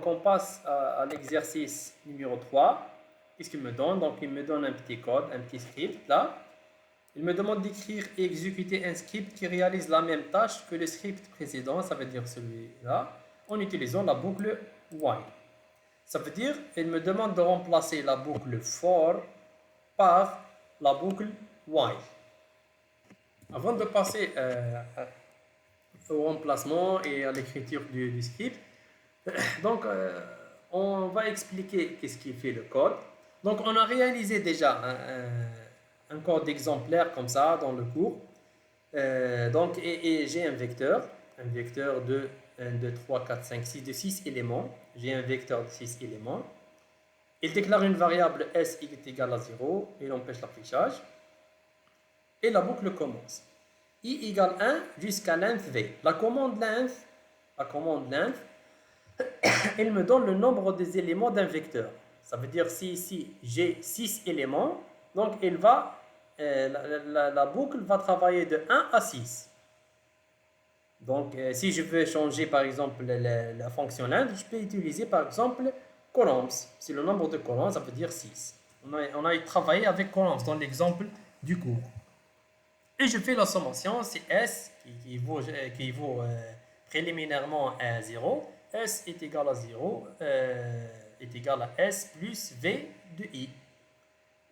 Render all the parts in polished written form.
on passe à l'exercice numéro 3. Qu'est-ce qu'il me donne? Donc, il me donne un petit code, un petit script là. Il me demande d'écrire et exécuter un script qui réalise la même tâche que le script précédent, ça veut dire celui-là, en utilisant la boucle while. Ça veut dire qu'il me demande de remplacer la boucle for par la boucle while. Avant de passer au remplacement et à l'écriture du script, donc on va expliquer qu'est-ce qui fait le code. Donc on a réalisé déjà un code exemplaire comme ça dans le cours. Donc et j'ai un vecteur de 1, 2, 3, 4, 5, 6, de 6 éléments. J'ai un vecteur de 6 éléments. Il déclare une variable s est égale à 0, il empêche l'affichage. Et la boucle commence. I égale 1 jusqu'à length v. La commande length, elle me donne le nombre des éléments d'un vecteur. Ça veut dire si ici j'ai 6 éléments, donc la boucle va travailler de 1 à 6. Donc si je veux changer par exemple la fonction length, je peux utiliser par exemple columns. Si le nombre de columns, ça veut dire 6. On a travaillé avec columns dans l'exemple du cours. Et je fais la sommation, c'est S qui vaut préliminairement à 0. S est égal à 0, est égal à S plus V de I.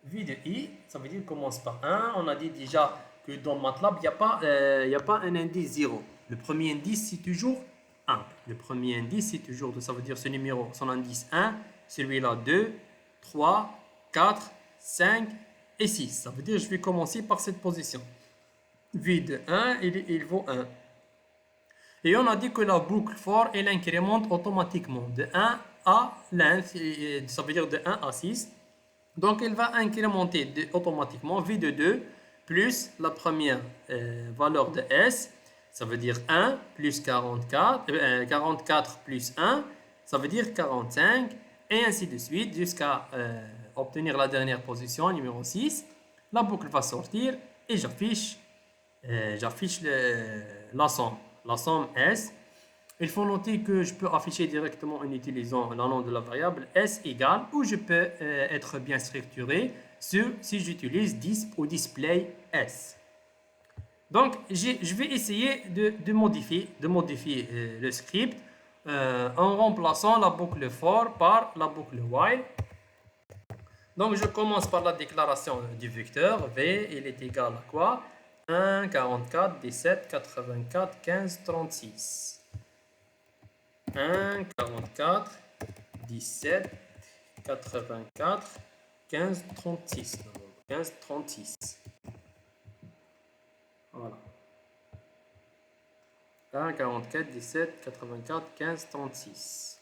V de I, ça veut dire qu'il commence par 1. On a dit déjà que dans MATLAB, il n'y a pas un indice 0. Le premier indice, c'est toujours 1. Le premier indice, c'est toujours, ça veut dire ce numéro, son indice 1, celui-là 2, 3, 4, 5 et 6. Ça veut dire que je vais commencer par cette position. V de 1, il vaut 1. Et on a dit que la boucle for, elle incrémente automatiquement de 1 à length, ça veut dire de 1 à 6. Donc, elle va incrémenter automatiquement V de 2 plus la première valeur de S, ça veut dire 1 plus 44, 44 plus 1, ça veut dire 45, et ainsi de suite jusqu'à obtenir la dernière position, numéro 6. La boucle va sortir et j'affiche la somme S. Il faut noter que je peux afficher directement en utilisant le nom de la variable S égale, ou je peux être bien structuré si j'utilise disp ou display S. Donc, je vais essayer de modifier le script en remplaçant la boucle for par la boucle while. Donc, je commence par la déclaration du vecteur. V, il est égal à quoi? 1, 44, 17, 84, 15, 36. 1, 44, 17, 84, 15, 36. 15, 36. Voilà. 1, 44, 17, 84, 15, 36.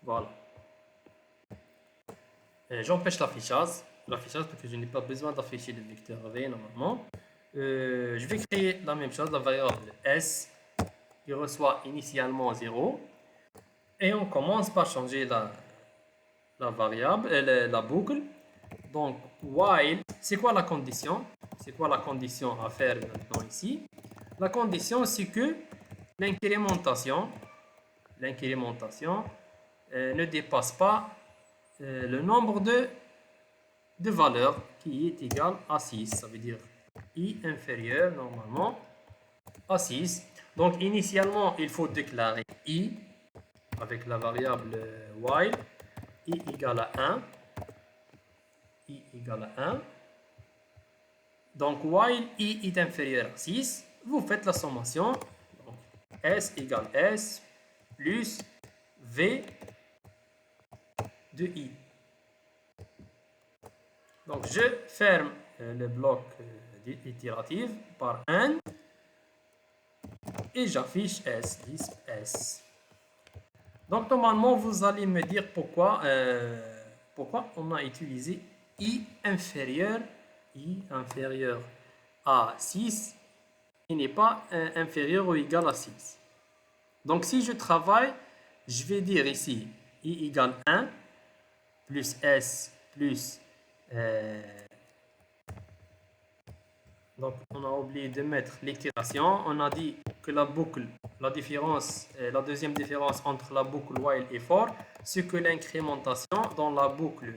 Voilà. J'empêche l'affichage parce que je n'ai pas besoin d'afficher le vecteur V normalement. Je vais créer la même chose, la variable S qui reçoit initialement 0. Et on commence par changer la variable, la boucle. Donc, while, c'est quoi la condition? C'est quoi la condition à faire maintenant ici? La condition, c'est que l'incrémentation ne dépasse pas le nombre de valeurs qui est égal à 6. Ça veut dire I inférieur normalement à 6. Donc, initialement, il faut déclarer I avec la variable while, I égale à 1. I égale à 1. Donc, while I est inférieur à 6, vous faites la sommation. Donc, S égale S plus V de I. Donc, je ferme le bloc itératif par 1 et j'affiche S, disp S. Donc, normalement, vous allez me dire pourquoi on a utilisé I inférieur à 6 et n'est pas inférieur ou égal à 6. Donc, si je travaille, je vais dire ici I égale 1 plus S plus... donc, on a oublié de mettre l'itération. On a dit que la boucle, la deuxième différence entre la boucle while et for, c'est que l'incrémentation dans la boucle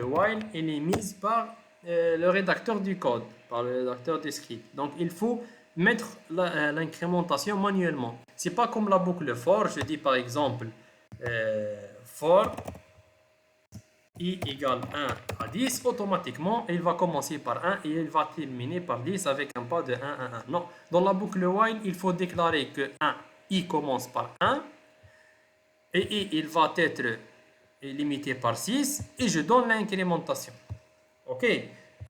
while, elle est mise par le rédacteur du code, par le rédacteur du script. Donc, il faut mettre l'incrémentation manuellement. C'est pas comme la boucle for. Je dis par exemple for i égale 1 à 10, automatiquement, il va commencer par 1 et il va terminer par 10 avec un pas de 1, 1, 1. Non, dans la boucle while, il faut déclarer que i commence par 1 et i, il va être limité par 6 et je donne l'incrémentation. Ok.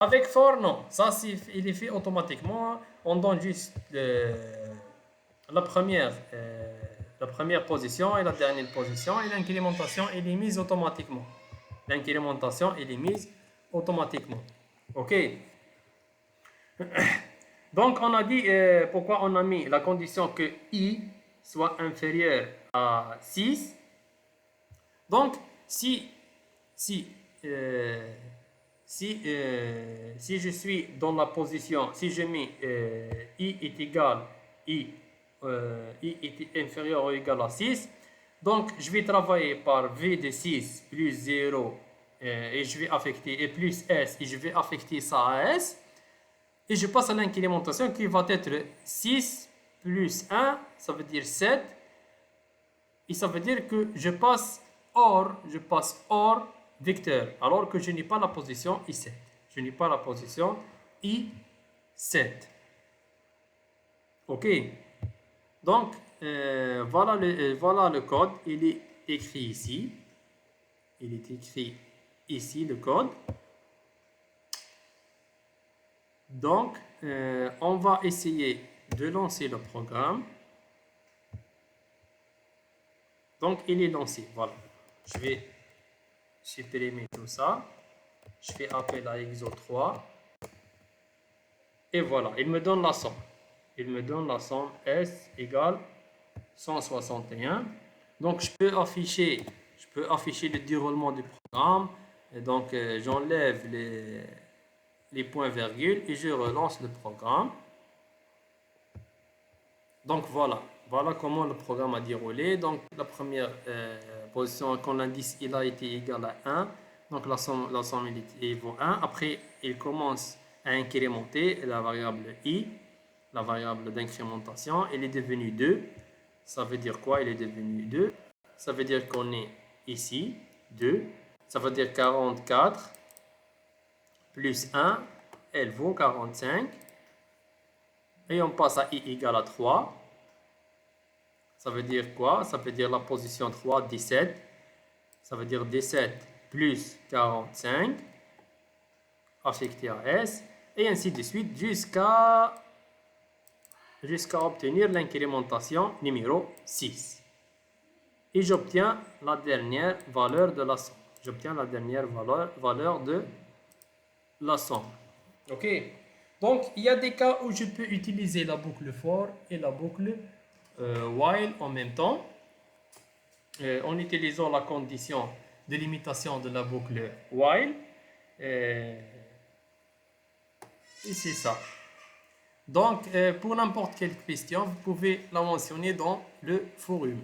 Avec for, non. Ça, il est fait automatiquement. On donne juste la première position et la dernière position et l'incrémentation elle est mise automatiquement. L'incrémentation elle est mise automatiquement. Ok. Donc on a dit pourquoi on a mis la condition que i soit inférieur à 6. Donc si je suis dans la position, si je mets i est égal, i est inférieur ou égal à 6, donc je vais travailler par v de 6 plus 0 et je vais affecter, et plus s, et je vais affecter ça à s, et je passe à l'incrémentation qui va être 6 plus 1, ça veut dire 7, et ça veut dire que je passe hors vecteur, alors que je n'ai pas la position I7. Je n'ai pas la position I7. Ok. Donc, voilà le code. Il est écrit ici. Il est écrit ici, le code. Donc, on va essayer de lancer le programme. Donc, il est lancé. Voilà. Je vais supprimer tout ça. Je fais appel à exo3. Et voilà, il me donne la somme. Il me donne la somme S égale 161. Donc, je peux afficher le déroulement du programme. Et donc, j'enlève les points-virgules et je relance le programme. Donc, voilà comment le programme a déroulé. Donc, la première position, quand l'indice il a été égal à 1, donc la somme il vaut 1. Après, il commence à incrémenter la variable i, la variable d'incrémentation. Elle est devenue 2. Ça veut dire quoi? Elle est devenue 2. Ça veut dire qu'on est ici, 2. Ça veut dire 44 plus 1, elle vaut 45. Et on passe à i égale à 3. Ça veut dire quoi? Ça veut dire la position 3, 17. Ça veut dire 17 plus 45 affecté à S. Et ainsi de suite jusqu'à obtenir l'incrémentation numéro 6. Et j'obtiens la dernière valeur de la somme. J'obtiens la dernière valeur de la somme. Ok. Donc, il y a des cas où je peux utiliser la boucle for et la boucle while en même temps, en utilisant la condition de limitation de la boucle while. Et c'est ça. Donc, pour n'importe quelle question, vous pouvez la mentionner dans le forum.